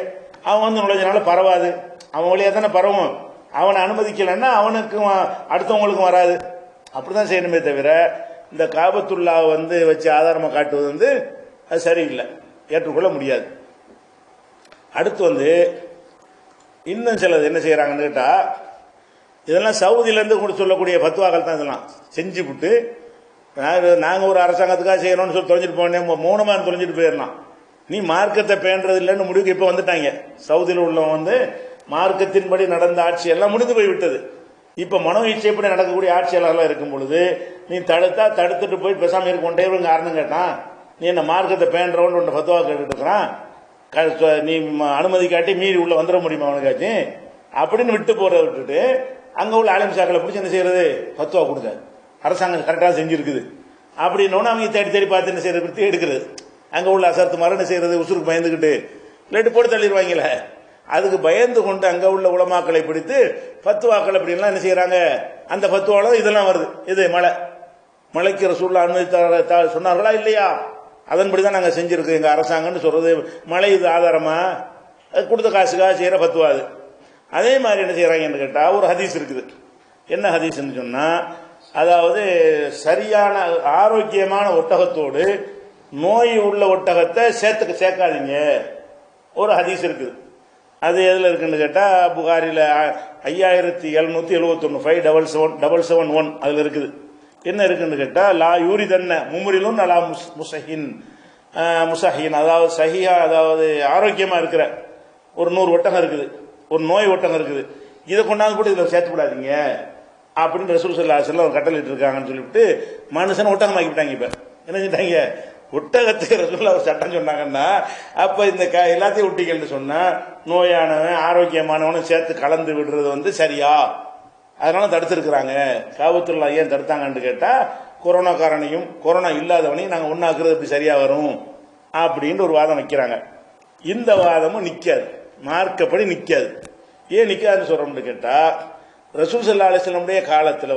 அவன் வந்து நுழைஞ்சனால பரவாது, அவன் வழியா தானே பரவும். அவனை அனுமதிக்கலைன்னா அவனுக்கும் அடுத்தவங்களுக்கும் வராது. அப்படிதான் செய்யணுமே தவிர இந்த காபத்துல்லா வச்சு ஆதாரமா காட்டுவது அது சரியில்லை, ஏற்றுக்கொள்ள முடியாது. அடுத்து இன்னும் சிலது என்ன செய்யறாங்கன்னு கேட்டா, இதெல்லாம் சவுதியில இருந்து சொல்லக்கூடிய பத்துவாக்கள் தான். இதெல்லாம் செஞ்சு விட்டு நாங்க ஒரு அரசாங்கத்துக்காக செய்யணும்னு சொல்லி தொலைஞ்சிட்டு போனேன், மௌனமா தொலைஞ்சிட்டு போயிடலாம். நீ மார்க்கத்தை பேண்டது இல்லைன்னு முடிவுக்கு இப்ப வந்துட்டாங்க. சவுதியில் உள்ளவன் மார்க்கத்தின்படி நடந்த ஆட்சி எல்லாம் முடிந்து போய் விட்டது. இப்ப மனோ இச்சைப்படி நடக்கக்கூடிய ஆட்சியாளர்களாக இருக்கும் பொழுது நீ தடுத்துட்டு போய் பேசாம இருக்கொண்டே காரணம் கேட்டான். நீ என்ன மார்க்கத்தை பேண்டவன் ஒன்று பத்துவா கேட்டுட்டு இருக்கிறான், நீ அனுமதி காட்டி மீறி உள்ள வந்துட முடியுமா அவனுக்காச்சு அப்படின்னு விட்டு போறத விட்டுட்டு அங்க உள்ள ஆலிம் சாக்களை பிடிச்சி என்ன செய்யறது, பத்துவா கொடுக்க அரசாங்கம் கரெக்டாக செஞ்சிருக்குது அப்படின்னு அவங்க தேடி தேடி பார்த்து என்ன செய்யறது, எடுக்கிறது. அங்க உள்ள அசர்த்து மரம் என்ன செய்யறது, உசுருக்கு பயந்துக்கிட்டு இல்லாட்டி போட்டு தள்ளிடுவாங்கல்ல, அதுக்கு பயந்து கொண்டு அங்க உள்ள உலமாக்களை பிடித்து பத்துவாக்கள் அப்படின்லாம் என்ன செய்யறாங்க. அந்த பத்துவால இதெல்லாம் வருது. இது மலைக்கு ரசூலுல்லாஹ் அனுமதி சொன்னார்களா இல்லையா, அதன்படிதான் நாங்க செஞ்சிருக்கோம் எங்க அரசாங்கம்னு சொல்றது. மழை இது ஆதாரமா, கொடுத்த காசுக்காக செய்யற பத்துவா அது. அதே மாதிரி என்ன செய்யறாங்கன்னு கேட்டா ஒரு ஹதீஸ் இருக்குது. என்ன ஹதீஸ்ன்னு சொன்னா, அதாவது சரியான ஆரோக்கியமான ஒட்டகத்தோடு நோய் உள்ள ஒட்டகத்தை சேர்க்காதீங்க ஒரு ஹதீஸ் இருக்குது. அது எதுல இருக்குன்னு கேட்டா புகாரில 5771 5771 அதுல இருக்குது. என்ன இருக்குன்னு கேட்டா லா யூரி தன்ன மும்ரிலும் லா முசஹின் அதாவது சஹியா, அதாவது ஆரோக்கியமா இருக்கிற ஒரு 100 ஒட்டகம் இருக்குது, ஒரு நோய் ஒட்டகம் இருக்குது, இதை கொண்டாந்து கூட இதுல சேர்த்து விடாதீங்க அப்படின்னு ரசூல் ஸல்லல்லாஹு அலைஹி வஸல்லம் கட்டளை இருக்காங்கன்னு சொல்லிவிட்டு மனுஷன் ஒட்டகம் ஆக்கிவிட்டாங்க. இப்ப என்ன செஞ்சாங்க, ஒட்டகத்துக்கு ரசூலுல்லாஹ் ஒரு சட்டம் சொன்னாங்கன்னா அப்ப இந்த எல்லாத்தையும் விட்டீங்கன்னு சொன்னா நோயானவன் ஆரோக்கியமானவனும் சேர்த்து கலந்து விடுறது சரியா, அதனால தடுத்திருக்கிறாங்க. காபத்துல்லா ஏன் தடுத்தாங்கன்னு கேட்டா கொரோனாக்காரனையும் கொரோனா இல்லாதவனையும் நாங்க ஒன்னாக்குறது எப்படி சரியா வரும் அப்படின்னு ஒரு வாதம் வைக்கிறாங்க. இந்த வாதமும் நிக்காது, மார்க்கப்படி நிக்காது. ஏன் நிக்காதுன்னு சொல்றோம்னு கேட்டா ரசூல் ஸல்லல்லாஹு அலைஹி வஸல்லம் காலத்துல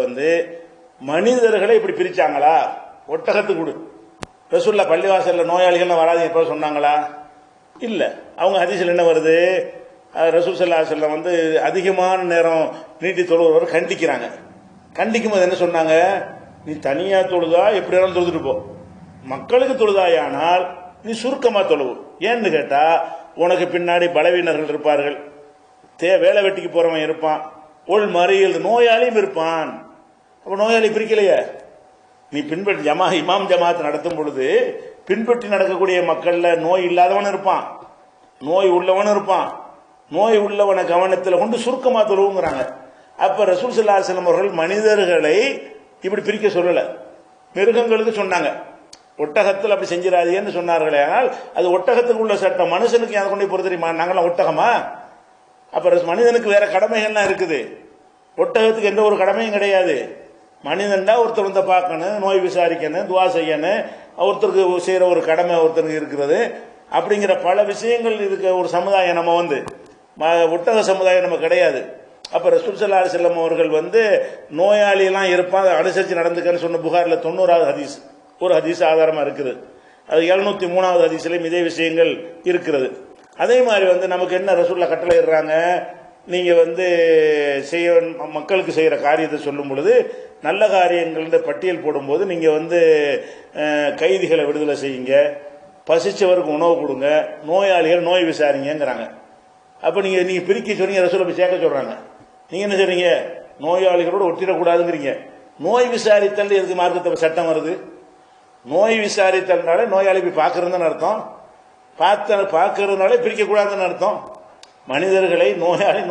மனிதர்களை இப்படி பிரிச்சாங்களா, ஒட்டகத்துக்கு கொடு ரசூலுல்லாஹ் பள்ளிவாசல்ல நோயாளிகள் வராது எப்ப சொன்னாங்களா, இல்ல. அவங்க ஹதீஸ்ல என்ன வருது, ரசூல் ஸல்லல்லாஹு அலைஹி வஸல்லம் அதிகமான நேரம் நீட்டி தொழுகிறவர் கண்டிக்கிறாங்க. கண்டிக்கும் போது என்ன சொன்னாங்க, நீ தனியா தொழுதா எப்படி வேணாலும் தொழுதுட்டு போ, மக்களுக்கு தொழுதாயானால் நீ சுருக்கமா தொழுவு. ஏன்னு கேட்டா உனக்கு பின்னாடி பலவீனர்கள் இருப்பார்கள், வேலை வெட்டிக்கு போறவன் இருப்பான், உள் மறியல் நோயாளியும் இருப்பான். அப்ப நோயாளி பிரிக்கலையே. நீ பின்பற்றி இமாம் ஜமாத் நடத்தும் பொழுது பின்பற்றி நடக்கக்கூடிய மக்கள்ல நோய் இல்லாதவன் இருப்பான், நோய் உள்ளவன் இருப்பான். நோய் உள்ளவனை கவனத்தில் கொண்டு சுருக்கமா தொழுவுங்கிறாங்க. அப்ப ரசூல் ஸல்லல்லாஹு அலைஹி வஸல்லம் அவர்கள் மனிதர்களை இப்படி பிரிக்க சொல்லல, மிருகங்களுக்கு சொன்னாங்க. ஒட்டகத்தில் அப்படி செஞ்சிடாதீங்கன்னு சொன்னார்களே, ஆனால் அது ஒட்டகத்துக்கு உள்ள சட்டம். மனுஷனுக்கு அதை கொண்டு போய் தெரியுமா? நாங்களாம் ஒட்டகமா? அப்ப மனிதனுக்கு வேற கடமைகள்லாம் இருக்குது, ஒட்டகத்துக்கு எந்த ஒரு கடமையும் கிடையாது. மனிதன் தான் ஒருத்தர் வந்து பார்க்கணும், நோய் விசாரிக்கணும், துவா செய்யணும், ஒருத்தருக்கு செய்யற ஒரு கடமை ஒருத்தருக்கு இருக்கிறது. அப்படிங்கிற பல விஷயங்கள் இருக்க ஒரு சமுதாயம் நம்ம வந்து ஒட்டக சமுதாயம் நம்ம கிடையாது. அப்ப ரசூல் ஸல்லல்லாஹு அலைஹி வஸல்லம் அவர்கள் வந்து நோயாளியெல்லாம் இருப்பான், அதை அனுசரித்து நடந்துக்கன்னு சொன்ன புகாரில் 90வது ஹதீஸ் ஒரு ஹதீஸ் ஆதாரமா இருக்குது. அது 703வது ஹதீஸ்லையும் இதே விஷயங்கள் இருக்கிறது. அதே மாதிரி வந்து நமக்கு என்ன ரசூல்லா கட்டளை இடுறாங்க, நீங்க வந்து செய்ய மக்களுக்கு செய்யற காரியத்தை சொல்லும் பொழுது நல்ல காரியங்கள் பட்டியல் போடும்போது நீங்க வந்து கைதிகளை விடுதலை செய்யுங்க, பசிச்சவருக்கு உணவு கொடுங்க, நோயாளிகள் நோய் விசாரிங்கிறாங்க. அப்ப நீங்க பிரிக்க சொன்னீங்க, ரசூலை போய் சேர்க்க சொல்றாங்க. நீங்க என்ன செய்றீங்க? நோயாளிகளோடு ஒட்டிடக்கூடாதுங்கிறீங்க. நோய் விசாரித்தல் எதுக்கு மார்க்கத்தை சட்டம் வருது? நோய் விசாரித்தல்னால நோயாளி போய் பார்க்கறதுன்னு அர்த்தம், பார்க்கறதுனால பிரிக்க கூடாதுன்னு அர்த்தம். மனிதர்களை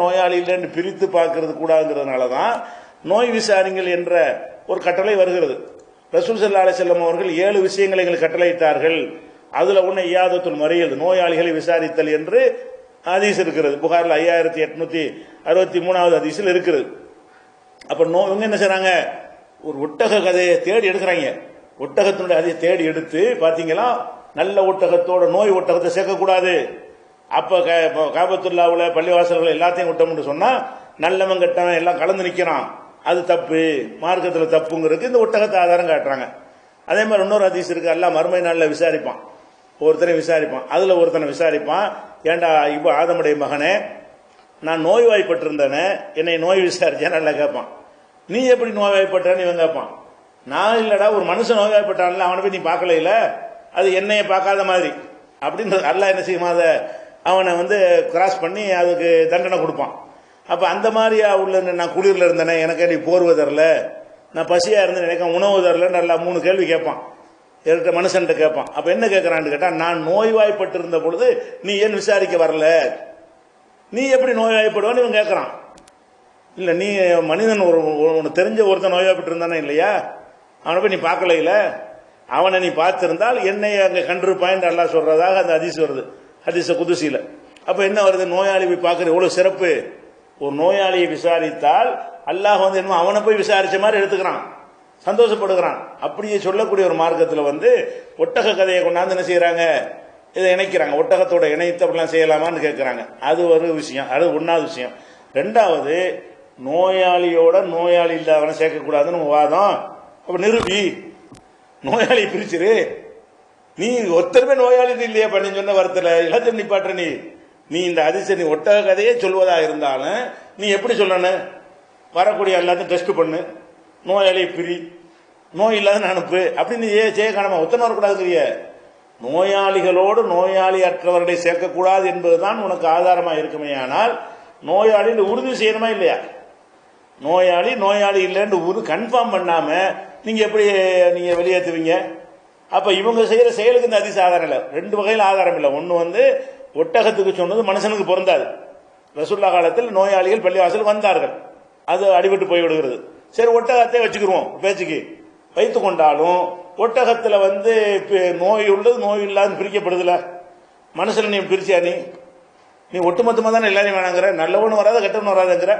நோயாளி இல்லைன்னு பிரித்து பார்க்கறது கூடாதுங்கிறதுனால தான் நோய் விசாரிங்கள் என்ற ஒரு கட்டளை வருகிறது. ரசூல் ஸல்லல்லாஹு அலைஹி வஸல்லம் அவர்கள் 7 விஷயங்களை எங்களுக்கு கட்டளையிட்டார்கள். அதுல ஒண்ணு இயாதத்துல் மரீத், நோயாளிகளை விசாரித்தல் என்று ஹதீஸ் இருக்கிறது. புகாரில் 5863வது ஹதீஸில் இருக்கிறது. அப்ப இவங்க என்ன செய்றாங்க? ஒரு ஒட்டக கதையை தேடி எடுக்கிறாங்க. ஒட்டகத்தினுடைய கதையை தேடி எடுத்து பாத்தீங்களா, நல்ல ஒட்டகத்தோட நோய் ஒட்டகத்தை சேர்க்கக்கூடாது. அப்ப காபத்துல்லாவுல பள்ளிவாசல்கள் எல்லாத்தையும் விட்டோம்னு சொன்னா நல்லவன் கெட்டவன் எல்லாம் கலந்து நிக்கிறான், அது தப்பு, மார்க்கத்தில் தப்புங்கிறதுக்கு இந்த ஒட்டகத்தை ஆதாரம் காட்டுறாங்க. அதே மாதிரி இன்னொரு ஹதீஸ் இருக்கு, அல்லாஹ் மறுமை நாளில் விசாரிப்பான், ஒருத்தனை விசாரிப்பான். அதுல ஒருத்தனை விசாரிப்பான், ஏண்டா இப்போ ஆதமுடைய மகனே, நான் நோய்வாய்ப்பட்டிருந்தேனே, என்னை நோய் விசாரிச்சேன் நல்லா கேட்பான். நீ எப்படி நோய்வாய்ப்பட்டேன்னு இவன் கேட்பான். நான் இல்லடா, ஒரு மனுஷன் நோய்வாய்ப்பட்டான்ல, அவனை போய் நீ பார்க்கல, இல்ல அது என்னைய பார்க்காத மாதிரி அப்படின்றது. அல்லாஹ் என்ன செய்யுமா, அதை அவனை வந்து கிராஸ் பண்ணி அதுக்கு தண்டனை கொடுப்பான். அப்ப அந்த மாதிரி உள்ள நான் குளிர்ல இருந்தேனே, எனக்கு நீ போர்வை தரல, நான் பசியா இருந்தேன், எனக்கு உணவு தரல, நல்லா 3 கேள்வி கேட்பான், மனுஷன்ட்ட கேட்பான். அப்ப என்ன கேட்கறான்னு கேட்டா, நான் நோய்வாய்ப்பட்டு இருந்த பொழுது நீ ஏன் விசாரிக்க வரல, நீ எப்படி நோய்வாய்ப்படுவான்னு இவன் கேட்கறான். இல்ல, நீ மனிதன் உனக்கு தெரிஞ்ச ஒருத்தன் நோய்வாய்ப்பட்டு இருந்தானே இல்லையா, அவனை போய் நீ பார்க்கல, இல்ல அவனை நீ பார்த்திருந்தால் என்னை அங்க கண்டிருப்பான் அல்லாஹ் சொல்றதாக அந்த ஹதீஸ் வருது, ஹதீஸ் குதுசில. அப்ப என்ன வருது, நோயாளி போய் பார்க்கறது எவ்வளவு சிறப்பு. ஒரு நோயாளியை விசாரித்தால் அல்லாஹ் வந்து என்ன அவனை போய் விசாரிச்ச மாதிரி எடுத்துக்கிறான், சந்தோஷப்படுகிறான். அப்படியே சொல்லக்கூடிய ஒரு மார்க்கத்தில் வந்து ஒட்டக கதையை கொண்டாந்து என்ன செய்யறாங்க, இதை இணைக்கிறாங்க, ஒட்டகத்தோட இணைத்து அப்படிலாம் செய்யலாமான்னு கேட்கிறாங்க. அது ஒரு விஷயம், அது 1வது விஷயம். 2வது, நோயாளியோட நோயாளி இல்லாதவனை சேர்க்கக்கூடாதுன்னு வாதம். அப்ப நிரூபி, நோயாளி பிரிச்சிரு, நீ ஒருத்தருமே நோயாளி இல்லையா பண்ணி சொன்ன வரத்துல எல்லாத்தையும் நிப்பாட்டுற. நீ இந்த அதிசய நீ ஒட்டக கதையே சொல்வதா இருந்தாலும் நீ எப்படி சொல்லணும், வரக்கூடிய எல்லாத்தையும் டெஸ்ட் பண்ணு, நோயாளியை பிரி, நோய் இல்லாத அனுப்பு அப்படின்னு செய்ய காணாம ஒத்தனை வரக்கூடாதுங்கிறிய. நோயாளிகளோடு நோயாளி அற்றவர்களை சேர்க்கக்கூடாது என்பதுதான் உனக்கு ஆதாரமா இருக்குமே. ஆனால் நோயாளி உறுதி செய்யணுமா இல்லையா? நோயாளி இல்லைன்னு கன்ஃபார்ம் பண்ணாம நீங்க எப்படி நீங்க வெளியேற்றுவீங்க? அப்ப இவங்க செய்யற செயலுக்கு இந்த அதிசய ஆதாரம் இல்லை. 2 வகையில் ஆதாரம் இல்லை. ஒன்னு வந்து ஒட்டகத்துக்கு சொன்னது மனுஷனுக்கு பொருந்தாது. ரசூலுல்லாஹ் காலத்தில் நோயாளிகள் பள்ளிவாசல் வந்தார்கள், அது அடிபட்டு போய்விடுகிறது. சரி, ஒட்டகத்தை வச்சுக்கிருவோம் பேச்சுக்கு, வைத்து கொண்டாலும் ஒட்டகத்துல வந்து நோய் உள்ளது நோய் இல்லாத பிரிக்கப்படுதுல, மனுஷன் நீ பிரிச்சியா? நீ ஒட்டுமொத்தமா தானே எல்லாரையும் வேணாங்கிற, நல்லவனு வராத கெட்டவனு வராதுங்கிற.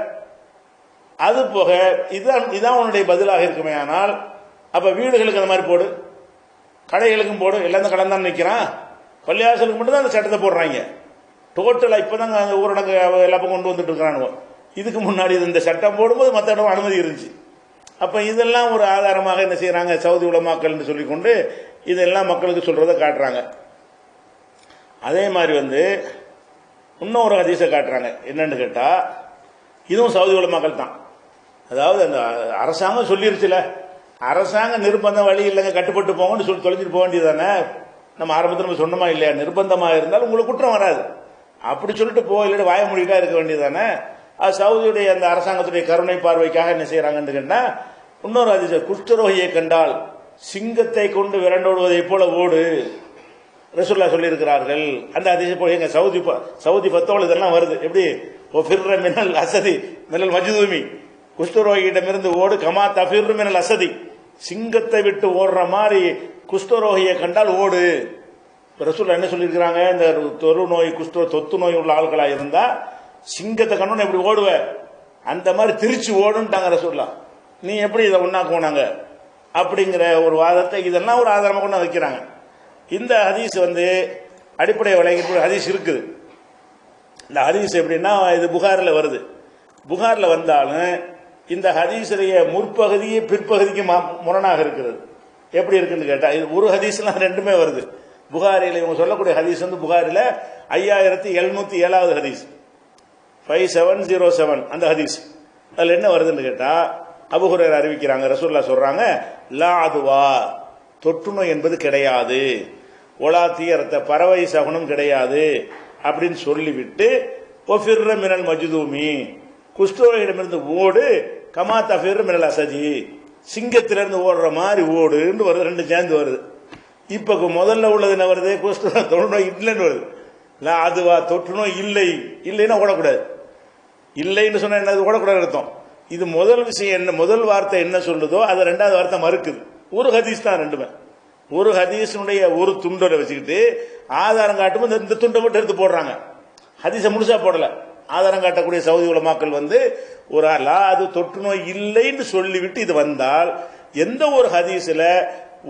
அது போக இதுதான் உன்னுடைய பதிலாக இருக்குமே. ஆனால் அப்ப வீடுகளுக்கு அந்த மாதிரி போடு, கடைகளுக்கும் போடு, எல்லாம் கலந்தான் நிற்கிறான். பள்ளியாசலுக்கு மட்டும் தான் அந்த சட்டத்தை போடுறாங்க. டோட்டலா இப்பதாங்க ஊரடங்கு எல்லா பக்கம் கொண்டு வந்துட்டு இருக்கிறானுவோ. இதுக்கு முன்னாடி இந்த சட்டம் போடும்போது மற்ற இடம் அனுமதி இருந்துச்சு. அப்ப இதெல்லாம் ஒரு ஆதாரமாக என்ன செய்யறாங்க, சவுதி உலமாக்கள் சொல்லிக்கொண்டு இதெல்லாம் மக்களுக்கு சொல்றதை காட்டுறாங்க. அதே மாதிரி வந்து இன்னொரு ஹதீஸை காட்டுறாங்க. என்னன்னு கேட்டா, இதுவும் சவுதி உலமாக்கள் தான். அதாவது அந்த அரசாங்கம் சொல்லிருச்சுல, அரசாங்க நிர்பந்தம் வழி இல்லைங்க, கட்டுப்பட்டு போங்கன்னு சொல்லி தொலைஞ்சிட்டு போக வேண்டியது தானே. நம்ம ஆரம்பத்தில் நம்ம சொன்னமா இல்லையா, நிர்பந்தமாக இருந்தாலும் உங்களுக்கு குற்றம் வராது. அப்படி சொல்லிட்டு இல்லாட்டி வாய மூடிட்டா இருக்க வேண்டியதானே. அது சவுதியுடைய அந்த அரசாங்கத்துடைய கருணை பார்வைக்காக என்ன செய்யறாங்கன்னு கேட்டா, இன்னொரு அதிசயம், குஷ்டரோகியை கண்டால் சிங்கத்தை கொண்டு விரண்டோடுவதை போல ஓடு ரசூல்லா சொல்லி இருக்கிறார்கள். அந்த அதிசயம் போய் எங்க சவுதி பத்தோல் இதெல்லாம் வருது. எப்படி மினல் அசதி மினல் மஜ்தூமி, குஷ்டரோகியிடமிருந்து ஓடு, கமா தஃபிர் மினல் அசதி, சிங்கத்தை விட்டு ஓடுற மாதிரி குஷ்டரோகியை கண்டால் ஓடு. ரசூல்லா என்ன சொல்லியிருக்கிறாங்க, இந்த தொரு நோய் தொத்து நோய் உள்ள ஆட்களா இருந்தா சிங்கத்தை கண்டோன்னு எப்படி ஓடுவ, அந்த மாதிரி திருச்சி ஓடுன்ட்டாங்க ரசூல்லா. நீ எப்படி இதை ஒன்னாக்குவோனாங்க அப்படிங்கிற ஒரு வாதத்தை இதெல்லாம் ஒரு ஆதாரமாக கொண்டு வைக்கிறாங்க. இந்த ஹதீஸ் அடிப்படை விளையாட்டு ஹதீஸ் இருக்குது. இந்த ஹதீஸ் எப்படின்னா, இது புகாரில் வருது. புகாரில் வந்தாலும் இந்த ஹதீஸுடைய முற்பகுதி பிற்பகுதிக்கு முரணாக இருக்கிறது. எப்படி இருக்குன்னு கேட்டா, இது ஒரு ஹதீஸ்லாம் ரெண்டுமே வருது. புகாரில் இவங்க சொல்லக்கூடிய ஹதீஸ் புகாரில் 5707 ஹதீஸ், 5707 அந்த ஹதீஸ். அதில் என்ன வருதுன்னு கேட்டா, அபூ ஹுரைரா அறிவிக்கிறாங்க, ரசூலுல்லாஹ் சொல்றாங்க, லா அதுவா தொற்று நோய் என்பது கிடையாது, ஒலா தீயரத்த பறவை சகுனம் கிடையாது அப்படின்னு சொல்லிவிட்டு, ஒஃபிர்ர மினல் மஜ்தூமி குஷ்டரோகிடமிருந்து ஓடு, கமா தஃபிர் மினல் அசதி சிங்கத்திலிருந்து ஓடுற மாதிரி ஓடுன்னு வருது. ரெண்டு சேர்ந்து வருது. இப்ப முதல்ல உள்ளது என்ன வருது, தொற்று நோய் இல்லைன்னு வருது. லா அதுவா தொற்று நோய் இல்லை, இல்லைன்னா ஓடக்கூடாது. இல்லைன்னு சொன்னா என்ன, ஓடக்கூடாது அர்த்தம். இது முதல் விஷயம் என்ன, முதல் வார்த்தை என்ன சொல்லுதோ அதை ரெண்டாவது வார்த்தை மறுக்குது. ஒரு ஹதீஸ் தான் ரெண்டுமே. ஒரு ஹதீஸுடைய ஒரு துண்டை வச்சுக்கிட்டு ஆதாரம் காட்டும் இந்த துண்டை மட்டும் எடுத்து போடுறாங்க. ஹதீஸை முழுசா போடல. ஆதாரம் காட்டக்கூடிய சவுதி உலமாக்கள் ஒரு அது தொற்று நோய் இல்லைன்னு சொல்லிவிட்டு இது வந்தால், எந்த ஒரு ஹதீஸ்ல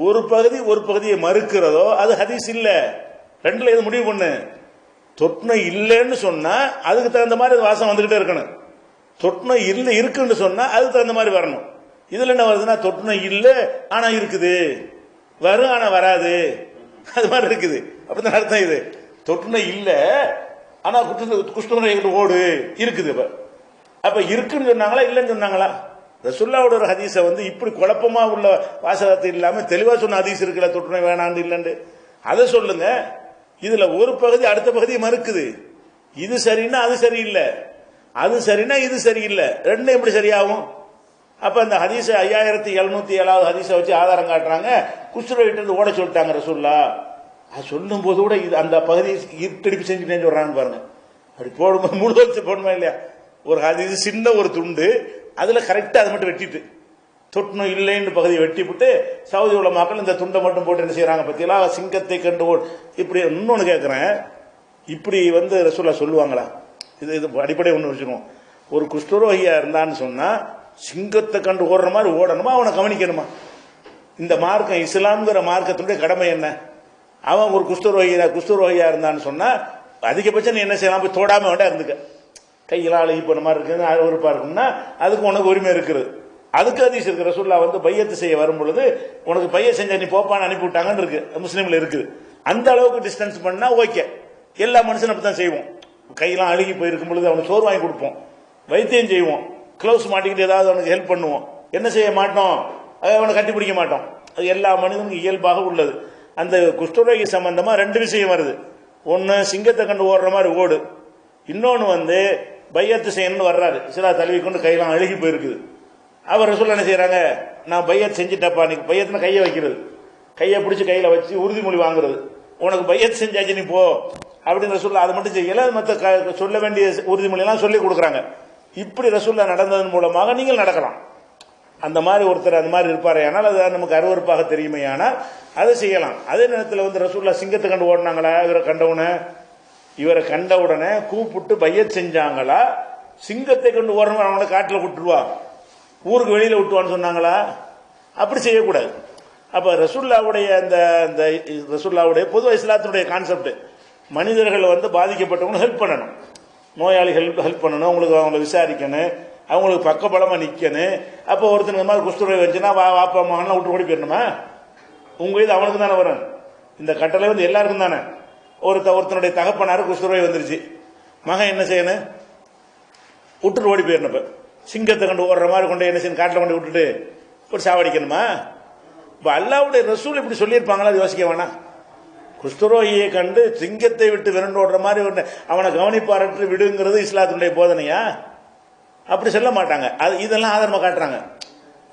ஒரு பகுதியை மறுக்கிறதோ அது ஹதீஸ் இல்ல. ரெண்டுல எது முடிவு பண்ணு, தொற்று நோய் இல்லைன்னு சொன்னா அதுக்கு தகுந்த மாதிரி வாசம் வந்துகிட்டே இருக்கணும். தொற்று நோய் இல்லை இருக்குன்னு சொன்னா அதுக்கு தகுந்த மாதிரி வரணும். இதுல என்ன வருதுன்னா, தொற்று நோய் இல்லை ஆனா இருக்குது, வரும் ஆனா வராது, அது மாதிரி இருக்குது. அப்படிதான் அர்த்தம். இது தொற்று நோய் இல்லை ஆனா குஷ்டநோய் ஓடு இருக்குது. அப்ப இருக்குன்னு சொன்னாங்களா இல்லைன்னு சொன்னாங்களா? ரசூலுல்லாஹ்வோட ஒரு ஹதீஸை இப்படி குழப்பமா உள்ள வாசகத்தை இல்லாம தெளிவா சொன்ன ஹதீஸ் இருக்குல்ல, தொற்று நோய் வேணாண்டு இல்லைன்னு, அதை சொல்லுங்க. இதுல ஒரு பகுதி அடுத்த பகுதியை மறுக்குது. இது சரின்னா அது சரியில்லை, அது சரின்னா இது சரியில்லை, ரெண்டும் எப்படி சரியாகும்? அப்ப அந்த ஹதீஸ 5707 ஹதீஸை வச்சு ஆதாரம் காட்டுறாங்க. குஷ்டரோகிட்ட ஓட சொல்லிட்டாங்க ரசூலுல்லாஹ். அது சொல்லும் போது கூட இது அந்த பகுதியை திருப்பி செஞ்சுட்டேன்னு சொல்றான்னு பாருங்க. அப்படி போடும்போது முழு வச்சு போடுமா இல்லையா? ஒரு ஹதீஸ் சின்ன ஒரு துண்டு, அதுல கரெக்டா அதை மட்டும் வெட்டிட்டு தொற்று நோய் இல்லைன்னு பகுதியை வெட்டிவிட்டு சவுதி உலமாக்கள் இந்த துண்டை மட்டும் போட்டு என்ன செய்யறாங்க பத்தியா, சிங்கத்தை கண்டு இப்படி. இன்னொன்னு கேட்கிறேன், இப்படி ரசூலுல்லாஹ் சொல்லுவாங்களா? இது அடிப்படை ஒன்று வச்சுக்கணும். ஒரு குஷ்டரோகியா இருந்தான்னு சொன்னா சிங்கத்தை கண்டு ஓடுற மாதிரி ஓடணுமா, அவனை கவனிக்கணுமா? இந்த மார்க்கம், இஸ்லாம்ங்கிற மார்க்கத்தினுடைய கடமை என்ன? அவன் ஒரு குஷ்டரோகியா இருந்தான்னு சொன்னா அதிகபட்சம் நீ என்ன செய்யலாம், போய் தோடாம வேண்டாம் இருந்துக்க, கையெல்லாம் அழுகி போன மாதிரி இருக்கு, அருவருப்பா இருக்குன்னா அதுக்கு உனக்கு உரிமை இருக்குது. அதுக்கு ஹதீஸ் இருக்கு. ரசூலுல்லாஹ் பையத்து செய்ய வரும் பொழுது உனக்கு பைய செஞ்ச நீ போப்பான்னு அனுப்பி விட்டாங்கன்னு இருக்கு, முஸ்லீம்ல இருக்குது. அந்த அளவுக்கு டிஸ்டன்ஸ் பண்ணா ஓகே. எல்லா மனுஷனும் அப்படித்தான் செய்வோம். கையெல்லாம் அழுகி போயிருக்கும் பொழுது அவனுக்கு சோறு வாங்கி கொடுப்போம், வைத்தியம் செய்வோம், கிளவுஸ் மாட்டிக்கிட்டு ஏதாவது அவனுக்கு ஹெல்ப் பண்ணுவோம். என்ன செய்ய மாட்டோம், அவனை கட்டி பிடிக்க மாட்டோம். அது எல்லா மனிதனுக்கும் இயல்பாக உள்ளது. அந்த குஷ்டரோகி சம்பந்தமா ரெண்டு விஷயம் வருது. ஒன்னு சிங்கத்தை கண்டு ஓடுற மாதிரி ஓடு, இன்னொன்னு பையத்து செய்யணும்னு வர்றாரு, சிலா தழுவி கொண்டு கையெல்லாம் அழுகி போயிருக்குது. அவர் ரசூலுல்லாஹ் என்ன செய்யறாங்க, நான் பையத் செஞ்சுட்டப்பா, நீ பையத்துனா கையை வைக்கிறது, கையை பிடிச்சி கையில வச்சு உறுதிமொழி வாங்குறது, உனக்கு பையத் செஞ்சாச்சு நீ போ அப்படின்னு ரசூலுல்லாஹ் அதை மட்டும் செய்யல, மற்ற சொல்ல வேண்டிய உறுதிமொழி எல்லாம் சொல்லி கொடுக்குறாங்க. இப்படி ரசூலுல்லாஹ் நடந்ததன் மூலமாக நீங்கள் நடக்கலாம். அந்த மாதிரி ஒருத்தர் அந்த மாதிரி இருப்பாரே ஆனால் அது நமக்கு அருவருப்பாக தெரியுமே, ஆனால் அதை செய்யலாம். அதே நேரத்தில் ரசூலுல்லாஹ் சிங்கத்தை கண்டு ஓடினாங்களா, இவரை கண்டவுடனே கூப்பிட்டு பையத் செஞ்சாங்களா, சிங்கத்தை கண்டு ஓடுறவங்க அவங்கள காட்டில் விட்டுருவா, ஊருக்கு வெளியில விட்டுவான்னு சொன்னாங்களா? அப்படி செய்யக்கூடாது. அப்ப ரசூலுல்லாஹ்வுடைய அந்த ரசூலுல்லாஹ்வுடைய பொது இஸ்லாத்தினுடைய கான்செப்ட், மனிதர்கள் பாதிக்கப்பட்டவங்க ஹெல்ப் பண்ணணும், நோயாளிகள் ஹெல்ப் பண்ணணும், அவங்களை விசாரிக்கணும், அவங்களுக்கு பக்கபலமா நிக்கணும். அப்போ ஒருத்தனுக்கு மாதிரி குஷ்டரோகி வந்துச்சுன்னா வாப்பா மகன் விட்டு ஓடி போயிடணுமா? உங்க இது அவனுக்கு தானே வரும். இந்த கட்டளை எல்லாருக்கும் தானே. ஒருத்தனுடைய தகப்பனாரு குஷ்டரோகி வந்துருச்சு, மகன் என்ன செய்யணும், விட்டுட்டு ஓடி போயிடணும். இப்ப சிங்கத்தை கண்டு ஓடுற மாதிரி கொண்டு என்ன செய்யணும், காட்டில் கொண்டு விட்டுட்டு ஒரு சாவடிக்கணுமா? இப்ப அல்லாஹ்வுடைய ரசூல் இப்படி சொல்லியிருப்பாங்களா, அது யோசிக்க வேணாம். குஷ்டரோகியை கண்டு சிங்கத்தை விட்டு விரண்டோடுற மாதிரி அவனை கவனிப்பாரற்று விடுங்கிறது இஸ்லாத்தினுடைய போதனையா? அப்படி சொல்ல மாட்டாங்க. இதெல்லாம் ஆதாரமாக காட்டுறாங்க.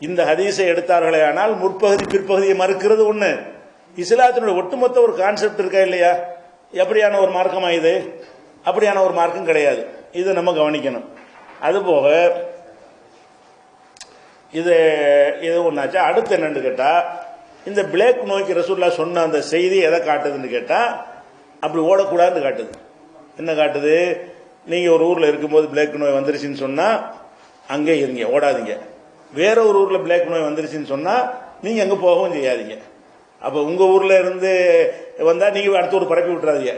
இந்த ஹதீஸை எடுத்தார்களே ஆனால் முற்பகுதி பிற்பகுதியை மறுக்கிறது ஒண்ணு, இஸ்லாத்தினுடைய ஒட்டுமொத்த ஒரு கான்செப்ட் இருக்கா இல்லையா? எப்படியான ஒரு மார்க்கமா இது? அப்படியான ஒரு மார்க்கம் கிடையாது. இதை நம்ம கவனிக்கணும். அதுபோக இது ஒன்னாச்சா. அடுத்து என்னன்னு கேட்டா, இந்த பிளேக் நோய்க்கு ரசூலுல்லாஹ் சொன்ன அந்த செய்தி எதை காட்டுதுன்னு கேட்டா, அப்படி ஓடக்கூடாதுன்னு காட்டுது. என்ன காட்டுது? நீங்க ஒரு ஊர்ல இருக்கும்போது பிளேக் நோய் வந்துருச்சுன்னு சொன்னா அங்கே இருங்க, ஓடாதீங்க. வேற ஒரு ஊர்ல பிளேக் நோய் வந்துருச்சுன்னு சொன்னா நீங்க அங்க போகவும் செய்யாதீங்க. அப்ப உங்க ஊர்ல இருந்து வந்தா நீங்க அடுத்த ஊர் பரப்பி விட்டுறாதீங்க.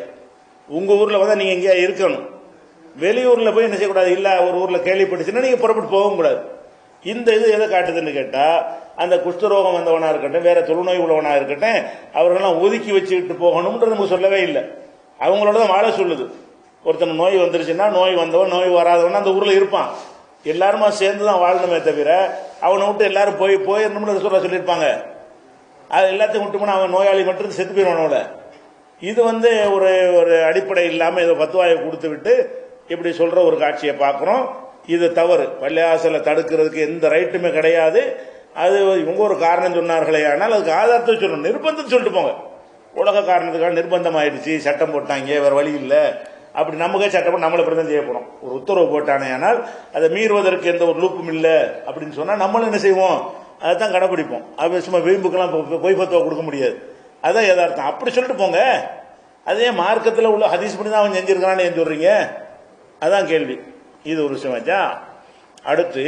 உங்க ஊர்ல வந்தா நீங்க எங்கேயா இருக்கணும். வெளியூர்ல போய் என்ன செய்யக்கூடாது? இல்ல ஒரு ஊர்ல கேள்விப்பட்டுச்சுன்னா நீங்க புறப்பட்டு போகவும் கூடாது. இந்த இது எதை காட்டுதுன்னு கேட்டா, அந்த குஷ்டரோகம் வந்தவனா இருக்கட்டும், வேற தொழுநோய் உள்ளவனா இருக்கட்டும், அவர்களெல்லாம் ஒதுக்கி வச்சுக்கிட்டு போகணும்ன்றது நமக்கு சொல்லவே இல்லை. அவங்களோட தான் வாழ சொல்லுது. ஒருத்தன் நோய் வந்துருச்சுன்னா நோய் வந்தவன் நோய் வராதவன் அந்த ஊர்ல இருப்பான். எல்லாருமா சேர்ந்து தான் வாழணுமே தவிர அவனை விட்டு எல்லாரும் போயிடணும்னு சொல்லியிருப்பாங்க. அது எல்லாத்தையும் விட்டு போனா அவன் நோயாளி மட்டும் செத்து போயிடுவானோட. இது ஒரு ஒரு அடிப்படை இல்லாம ஏதோ பத்துவாயை கொடுத்து விட்டு இப்படி சொல்ற ஒரு காட்சியை பார்க்கிறோம். இது தவறு. பள்ளியாசலை தடுக்கிறதுக்கு எந்த ரைட்டுமே கிடையாது. அது இவங்க ஒரு காரணம் சொன்னார்களே, ஆனால் அதுக்கு ஆதாரத்தை சொல்லணும். நிர்பந்தத்தை சொல்லிட்டு போங்க. உலக காரணத்துக்காக நிர்பந்தம் ஆயிடுச்சு, சட்டம் போட்டாங்க, வேற வழி இல்லை, அப்படி நமக்கே சட்டம் நம்மளை பிரதம் செய்ய போறோம். ஒரு உத்தரவு போட்டானே ஆனால் அதை மீறுவதற்கு எந்த ஒரு லூப்பும் இல்லை அப்படின்னு சொன்னா நம்மளும் என்ன செய்வோம்? அதைத்தான் கடைப்பிடிப்போம். அது சும்மா வீம்புக்கெல்லாம் பொய் பத்துவா கொடுக்க முடியாது. அதான் யதார்த்தம். அப்படி சொல்லிட்டு போங்க. அதே மார்க்கத்தில் உள்ள ஹதீஸ் பண்ணி தான் அவன் செஞ்சிருக்கான்னு ஏன் சொல்றீங்க? அதான் கேள்வி. இது ஒரு விஷயம். அடுத்து